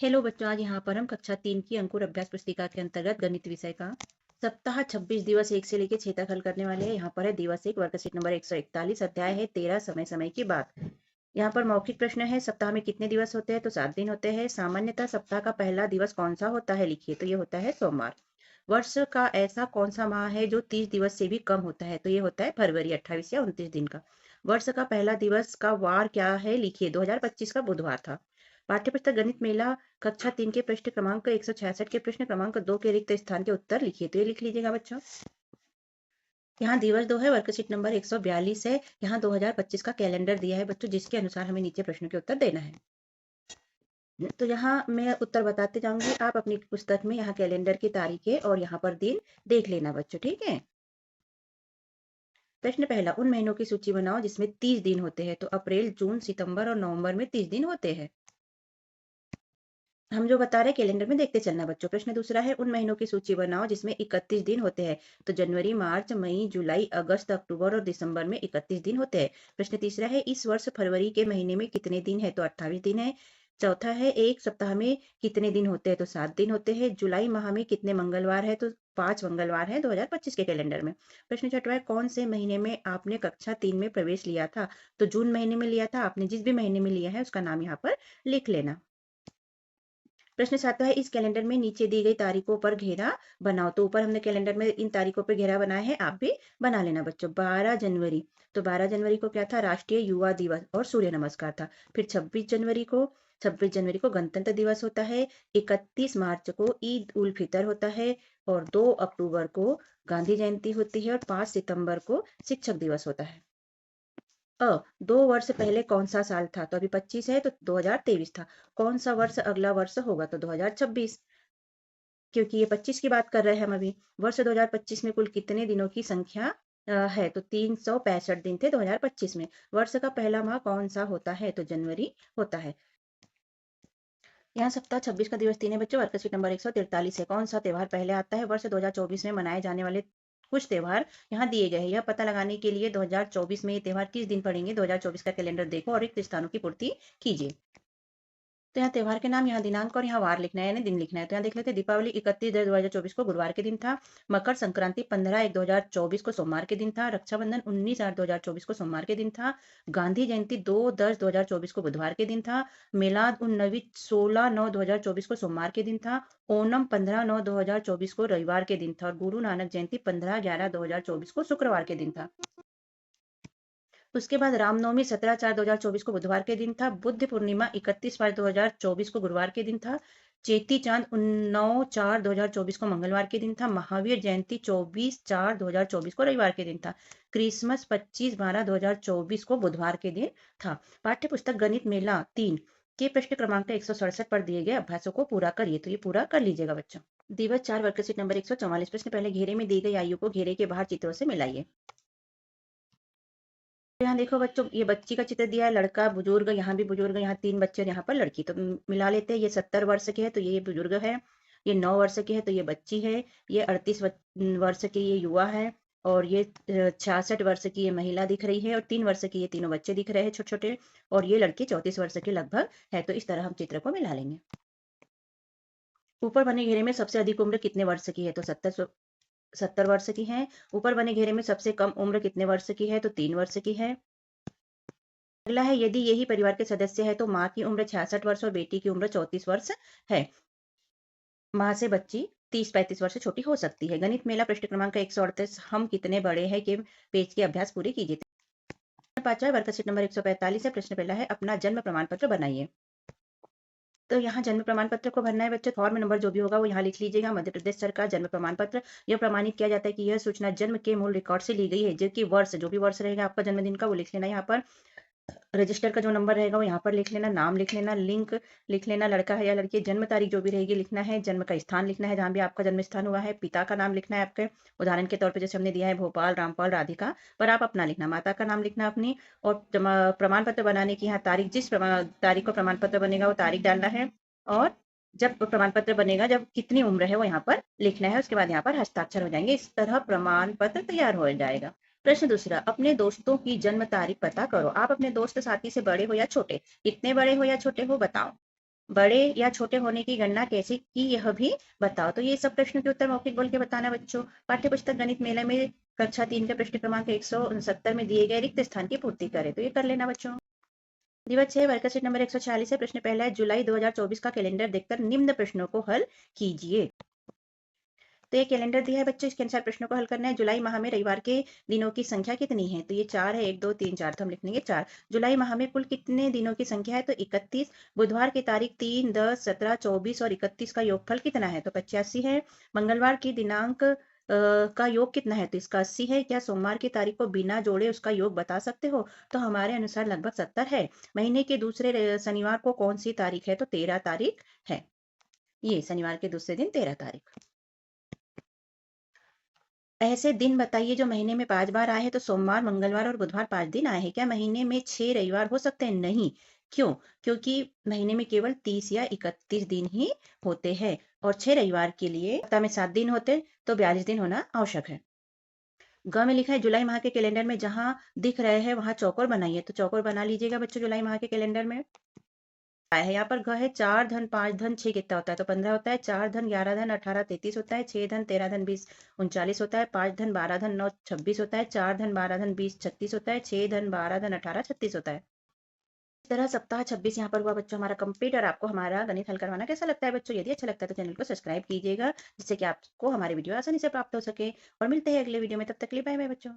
Hello बच्चों, आज यहाँ पर हम कक्षा 3 की अंकुर अभ्यास पुस्तिका के अंतर्गत गणित विषय का सप्ताह 26 दिवस 1 से लेकर 6 तक हल करने वाले हैं। यहाँ पर है दिवस 1 वर्कशीट नंबर 141, अध्याय है 13 समय समय की बात। यहाँ पर मौखिक प्रश्न है, सप्ताह में कितने दिवस होते हैं? तो 7 दिन होते हैं। सामान्यतः सप्ताह का पहला दिवस कौन सा होता है? लिखिए। तो ये होता है सोमवार। वर्ष का ऐसा कौन सा माह है जो 30 दिवस से भी कम होता है? तो ये होता है फरवरी, 28 या 29 दिन का। वर्ष का पहला दिवस का वार क्या है? लिखिए। 2025 का बुधवार था। पाठ्यपुस्तक गणित मेला कक्षा 3 के पृष्ठ क्रमांक 166 के प्रश्न क्रमांक 2 के रिक्त स्थान के उत्तर लिखिए। तो ये लिख लीजिएगा बच्चों। यहाँ दिवस 2 है, वर्कशीट नंबर 142 है। यहाँ 2025 का कैलेंडर दिया है बच्चों, जिसके अनुसार हमें नीचे प्रश्नों के उत्तर देना है। तो यहाँ मैं उत्तर बताते जाऊंगी, आप अपनी पुस्तक में यहाँ कैलेंडर की तारीखें और यहाँ पर दिन देख लेना बच्चों, ठीक है। प्रश्न पहला, उन महीनों की सूची बनाओ जिसमें 30 दिन होते हैं। तो अप्रैल, जून, सितंबर और नवंबर में 30 दिन होते हैं। हम जो बता रहे हैं कैलेंडर में देखते चलना बच्चों। प्रश्न दूसरा है, उन महीनों की सूची बनाओ जिसमें 31 दिन होते हैं। तो जनवरी, मार्च, मई, जुलाई, अगस्त, अक्टूबर और दिसंबर में 31 दिन होते हैं। प्रश्न तीसरा है, इस वर्ष फरवरी के महीने में कितने दिन है? तो 28 दिन है। चौथा है, एक सप्ताह में कितने दिन होते हैं? तो 7 दिन होते हैं। जुलाई माह में कितने मंगलवार है? तो 5 मंगलवार है 2025 के कैलेंडर में। प्रश्न छठवा है, कौन से महीने में आपने कक्षा 3 में प्रवेश लिया था? तो जून महीने में लिया था। आपने जिस भी महीने में लिया है उसका नाम यहाँ पर लिख लेना। प्रश्न 7वां है, इस कैलेंडर में नीचे दी गई तारीखों पर घेरा बनाओ। तो ऊपर हमने कैलेंडर में इन तारीखों पर घेरा बनाया है, आप भी बना लेना बच्चों। 12 जनवरी, तो 12 जनवरी को क्या था? राष्ट्रीय युवा दिवस और सूर्य नमस्कार था। फिर 26 जनवरी को गणतंत्र दिवस होता है। 31 मार्च को ईद उल फितर होता है और 2 अक्टूबर को गांधी जयंती होती है और 5 सितंबर को शिक्षक दिवस होता है। 2 वर्ष पहले कौन सा साल था? तो अभी 25 है तो 2023 था। कौन सा वर्ष अगला वर्ष होगा? तो 2026, क्योंकि ये 25 की बात कर रहे हैं हम अभी। वर्ष 2025 में कुल कितने दिनों की संख्या है? तो 365 दिन थे 2025 में। वर्ष का पहला माह कौन सा होता है? तो जनवरी होता है। यहाँ सप्ताह 26 का दिवस 3 है बच्चों। वर्कशीट नंबर 143 है। कौन सा त्योहार पहले आता है? वर्ष 2024 में मनाए जाने वाले कुछ त्योहार यहाँ दिए गए हैं। यह पता लगाने के लिए 2024 में ये त्योहार किस दिन पड़ेंगे, 2024 का कैलेंडर देखो और रिक्त स्थानों की पूर्ति कीजिए। तो यहाँ त्योहार के नाम, यहाँ दिनांक और यहाँ वार लिखना है, यानी दिन लिखना है। तो यहाँ देख लेते हैं, दीपावली 31/10/2024 को गुरुवार के दिन था। मकर संक्रांति 15/1/2024 को सोमवार के दिन था। रक्षाबंधन 19/8/2024 को सोमवार के दिन था। गांधी जयंती 2/10/2024 को बुधवार के दिन था। मिलाद उन नबी 16/9/2024 को सोमवार के दिन था। ओणम 15/9/2024 को रविवार के दिन था और गुरु नानक जयंती 15/11/2024 को शुक्रवार के दिन था। उसके बाद रामनवमी 17/4/2024 को बुधवार के दिन था। बुद्ध पूर्णिमा 31/5/2024 को गुरुवार के दिन था। चेती चांद 9/4/2024 को मंगलवार के दिन था। महावीर जयंती 24/4/2024 को रविवार के दिन था। क्रिसमस 25/12/2024 को बुधवार के दिन था। पाठ्य पुस्तक गणित मेला 3 के प्रश्न क्रमांक 167 पर दिए गए अभ्यासों को पूरा करिए। तो ये पूरा कर लीजिएगा बच्चों। दिवस 4 वर्कशीट नंबर 144। प्रश्न पहले, घेरे में दी गई आयु को घेरे के बाहर चित्रों से मिलाइए। यहाँ देखो बच्चों, ये बच्ची का चित्र दिया है, लड़का, बुजुर्ग, यहाँ भी बुजुर्ग, यहाँ 3 बच्चे और यहाँ पर लड़की। तो मिला लेते हैं। ये 70 वर्ष के है तो ये बुजुर्ग है। ये 9 वर्ष के है तो ये बच्ची है। ये 38 वर्ष की ये युवा है और ये 66 वर्ष की ये महिला दिख रही है और 3 वर्ष की ये तीनों बच्चे दिख रहे हैं छोटे छोटे, और ये लड़की 34 वर्ष के लगभग है। तो इस तरह हम चित्र को मिला लेंगे। ऊपर बने घेरे में सबसे अधिक उम्र कितने वर्ष की है? तो 70 वर्ष की है। ऊपर बने घेरे में सबसे कम उम्र कितने वर्ष की है? तो 3 वर्ष की है। अगला है, यदि यही परिवार के सदस्य है तो माँ की उम्र 66 वर्ष और बेटी की उम्र 34 वर्ष है। माँ से बच्ची 30-35 वर्ष से छोटी हो सकती है। गणित मेला पृष्ठ क्रमांक 138, हम कितने बड़े हैं के पेज के अभ्यास पूरे कीजिए। पांचवा वर्कशीट नंबर 145 है। प्रश्न पहला है, अपना जन्म प्रमाण पत्र बनाइए। तो यहाँ जन्म प्रमाण पत्र को भरना है बच्चों। फॉर्म नंबर जो भी होगा वो यहाँ लिख लीजिएगा। मध्य प्रदेश सरकार जन्म प्रमाण पत्र। यह प्रमाणित किया जाता है कि यह सूचना जन्म के मूल रिकॉर्ड से ली गई है, जो कि वर्ष, जो भी वर्ष रहेगा आपका जन्मदिन का वो लिख लेना यहाँ पर। रजिस्टर का जो नंबर रहेगा वो यहाँ पर लिख लेना। नाम लिख लेना, लिंक लिख लेना, लड़का है या लड़की, जन्म तारीख जो भी रहेगी लिखना है। जन्म का स्थान लिखना है जहाँ भी आपका जन्म स्थान हुआ है। पिता का नाम लिखना है आपके, उदाहरण के तौर पर जैसे हमने दिया है भोपाल, रामपाल, राधिका, पर आप अपना लिखना। माता का नाम लिखना अपनी। और प्रमाण पत्र बनाने की यहाँ तारीख, जिस तारीख को प्रमाण पत्र बनेगा वो तारीख डालना है। और जब प्रमाण पत्र बनेगा, जब कितनी उम्र है वो यहाँ पर लिखना है। उसके बाद यहाँ पर हस्ताक्षर हो जाएंगे। इस तरह प्रमाण पत्र तैयार हो जाएगा। प्रश्न दूसरा, अपने दोस्तों की जन्म तारीख पता करो। आप अपने दोस्त साथी से बड़े हो या छोटे? कितने बड़े हो या छोटे हो बताओ। बड़े या छोटे होने की गणना कैसे की यह भी बताओ। तो ये सब प्रश्नों के उत्तर मौखिक बोल के बताना बच्चों। पाठ्य पुस्तक गणित मेला में कक्षा 3 के प्रश्न क्रमांक 169 में दिए गए रिक्त स्थान की पूर्ति करें। तो ये कर लेना बच्चों। दिवस 6 वर्कशीट नंबर 146 है। प्रश्न पहला है, जुलाई 2024 का कैलेंडर देखकर निम्न प्रश्नों को हल कीजिए। तो ये कैलेंडर दिया है बच्चों, इसके अनुसार प्रश्नों को हल करना है। जुलाई माह में रविवार के दिनों की संख्या कितनी है? तो ये 4 है, 1 2 3 4, तो हम लिख लेंगे 4। जुलाई माह में कुल कितने दिनों की संख्या है? तो 31। बुधवार की तारीख 3 10 17 24 और 31 का योगफल कितना है? तो 85 है। मंगलवार की दिनांक का योग कितना है? तो इसका 80 है। क्या सोमवार की तारीख को बिना जोड़े उसका योग बता सकते हो? तो हमारे अनुसार लगभग 70 है। महीने के दूसरे शनिवार को कौन सी तारीख है? तो 13 तारीख है। ये शनिवार के दूसरे दिन 13 तारीख। ऐसे दिन बताइए जो महीने में 5 बार आए हैं। तो सोमवार, मंगलवार और बुधवार 5 दिन आए हैं। क्या महीने में 6 रविवार हो सकते हैं? नहीं। क्यों? क्योंकि महीने में केवल 30 या 31 दिन ही होते हैं और 6 रविवार के लिए सप्ताह में 7 दिन होते, तो 42 दिन होना आवश्यक है। ग में लिखा है, जुलाई माह के कैलेंडर में जहां दिख रहे हैं वहां चौकोर बनाइए। तो चौकोर बना लीजिएगा बच्चों जुलाई माह के कैलेंडर में। आया है यहाँ पर घ है, 4 धन 5 धन 6 कितना होता है? तो 15 होता है। 4 धन 11 धन 18 33 होता है। 6 धन 13 धन 20 39 होता है। 5 धन 12 धन 9 26 होता है। 4 धन 12 धन 20 36 होता है। 6 धन 12 धन 18 36 होता है। इस तरह सप्ताह 26 यहाँ पर हुआ बच्चों हमारा कंप्लीट। और आपको हमारा गणित हल करवाना कैसा लगता है बच्चों? यदि अच्छा लगता है तो चैनल को सब्सक्राइब कीजिएगा, जिससे कि आपको हमारे वीडियो आसानी से प्राप्त हो सके। और मिलते हैं अगले वीडियो में, तब तक के लिए बाय बाय बच्चों।